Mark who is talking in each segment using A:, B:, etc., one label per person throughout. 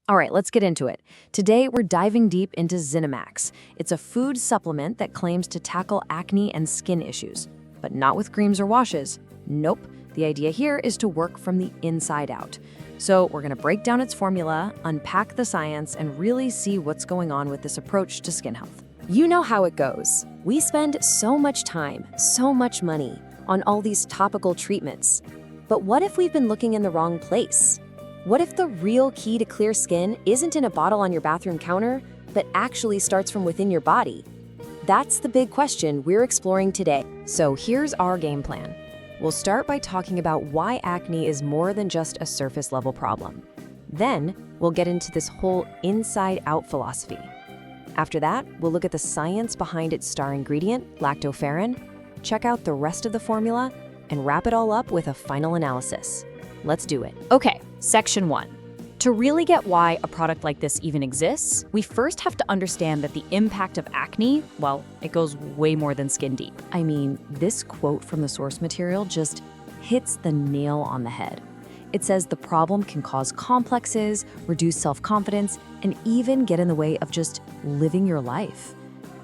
A: All right, let's get into it. Today, we're diving deep into Zinamax. It's a food supplement that claims to tackle acne and skin issues, but not with creams or washes. Nope. The idea here is to work from the inside out. So we're going to break down its formula, unpack the science, and really see what's going on with this approach to skin health.
B: You know how it goes. We spend so much time, so much money on all these topical treatments. But what if we've been looking in the wrong place? What if the real key to clear skin isn't in a bottle on your bathroom counter, but actually starts from within your body? That's the big question we're exploring today.
A: So here's our game plan. We'll start by talking about why acne is more than just a surface-level problem. Then, we'll get into this whole inside-out philosophy. After that, we'll look at the science behind its star ingredient, lactoferrin, check out the rest of the formula, and wrap it all up with a final analysis. Let's do it.
C: Okay, section 1. To really get why a product like this even exists, we first have to understand that the impact of acne, well, it goes way more than skin deep.
A: I mean, this quote from the source material just hits the nail on the head. It says the problem can cause complexes, reduce self-confidence, and even get in the way of just living your life.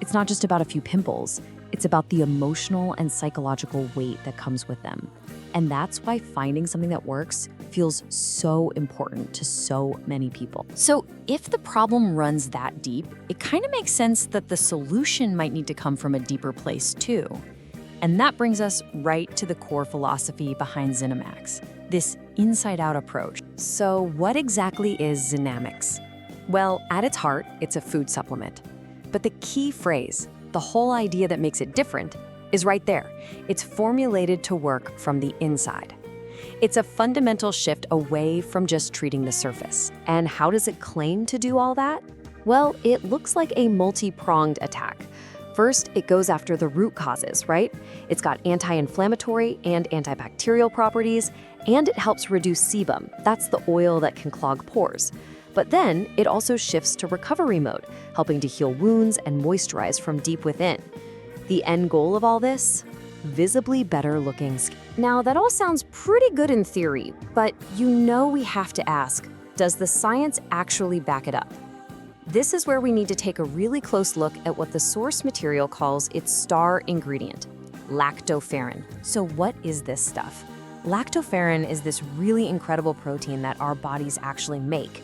A: It's not just about a few pimples. It's about the emotional and psychological weight that comes with them. And that's why finding something that works feels so important to so many people.
C: So if the problem runs that deep, it kind of makes sense that the solution might need to come from a deeper place too.
A: And that brings us right to the core philosophy behind Zinamax, this inside-out approach. So what exactly is Zinamax? Well, at its heart, it's a food supplement. But the key phrase, the whole idea that makes it different, is right there. It's formulated to work from the inside. It's a fundamental shift away from just treating the surface. And how does it claim to do all that? Well, it looks like a multi-pronged attack. First, it goes after the root causes, right? It's got anti-inflammatory and antibacterial properties, and it helps reduce sebum. That's the oil that can clog pores. But then, it also shifts to recovery mode, helping to heal wounds and moisturize from deep within. The end goal of all this? Visibly better looking skin. Now, that all sounds pretty good in theory, but you know we have to ask, does the science actually back it up? This is where we need to take a really close look at what the source material calls its star ingredient, lactoferrin. So what is this stuff? Lactoferrin is this really incredible protein that our bodies actually make.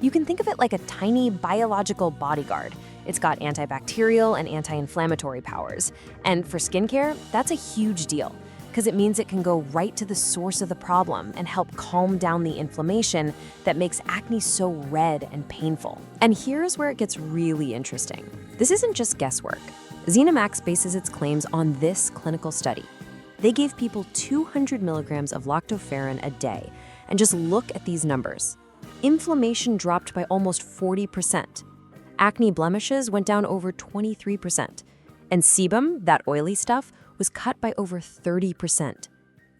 A: You can think of it like a tiny biological bodyguard. It's got antibacterial and anti-inflammatory powers. And for skincare, that's a huge deal, because it means it can go right to the source of the problem and help calm down the inflammation that makes acne so red and painful. And here's where it gets really interesting. This isn't just guesswork. Zinamax bases its claims on this clinical study. They gave people 200 milligrams of lactoferrin a day, and just look at these numbers. Inflammation dropped by almost 40%. Acne blemishes went down over 23%. And sebum, that oily stuff, was cut by over 30%.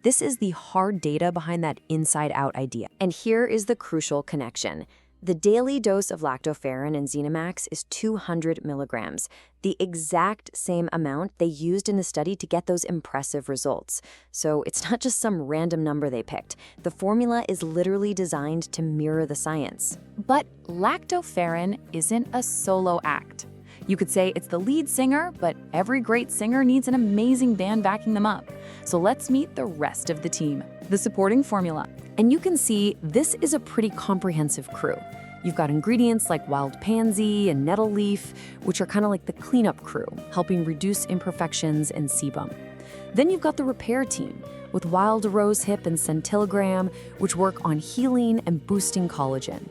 A: This is the hard data behind that inside-out idea. And here is the crucial connection. The daily dose of lactoferrin in Zinamax is 200 milligrams, the exact same amount they used in the study to get those impressive results. So it's not just some random number they picked. The formula is literally designed to mirror the science.
C: But lactoferrin isn't a solo act. You could say it's the lead singer, but every great singer needs an amazing band backing them up. So let's meet the rest of the team, the supporting formula.
A: And you can see this is a pretty comprehensive crew. You've got ingredients like wild pansy and nettle leaf, which are kind of like the cleanup crew, helping reduce imperfections and sebum. Then you've got the repair team with wild rosehip and centilogram, which work on healing and boosting collagen.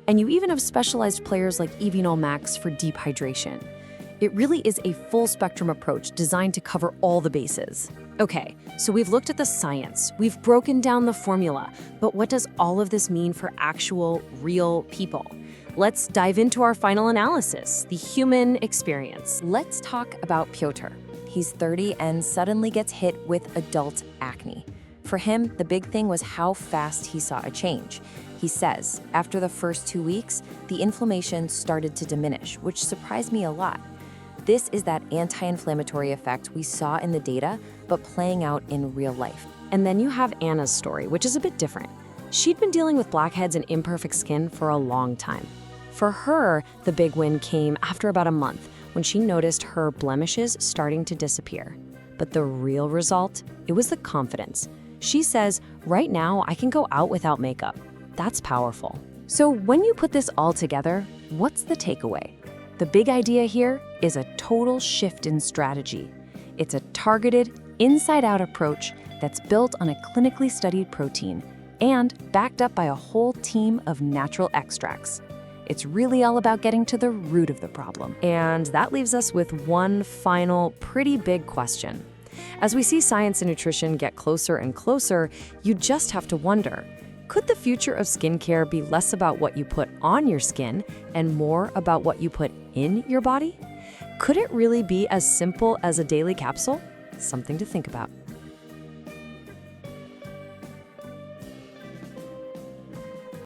A: And you even have specialized players like Evenol Max for deep hydration. It really is a full spectrum approach designed to cover all the bases. Okay, so we've looked at the science, we've broken down the formula, but what does all of this mean for actual, real people? Let's dive into our final analysis, the human experience. Let's talk about Piotr. He's 30 and suddenly gets hit with adult acne. For him, the big thing was how fast he saw a change. He says, after the first 2 weeks, the inflammation started to diminish, which surprised me a lot. This is that anti-inflammatory effect we saw in the data, but playing out in real life. And then you have Anna's story, which is a bit different.
B: She'd been dealing with blackheads and imperfect skin for a long time. For her, the big win came after about a month when she noticed her blemishes starting to disappear. But the real result, it was the confidence. She says, right now I can go out without makeup. That's powerful. So when you put this all together, what's the takeaway? The big idea here is a total shift in strategy. It's a targeted, inside-out approach that's built on a clinically studied protein and backed up by a whole team of natural extracts. It's really all about getting to the root of the problem. And that leaves us with one final, pretty big question. As we see science and nutrition get closer and closer, you just have to wonder, could the future of skincare be less about what you put on your skin and more about what you put in your body? Could it really be as simple as a daily capsule? Something to think about.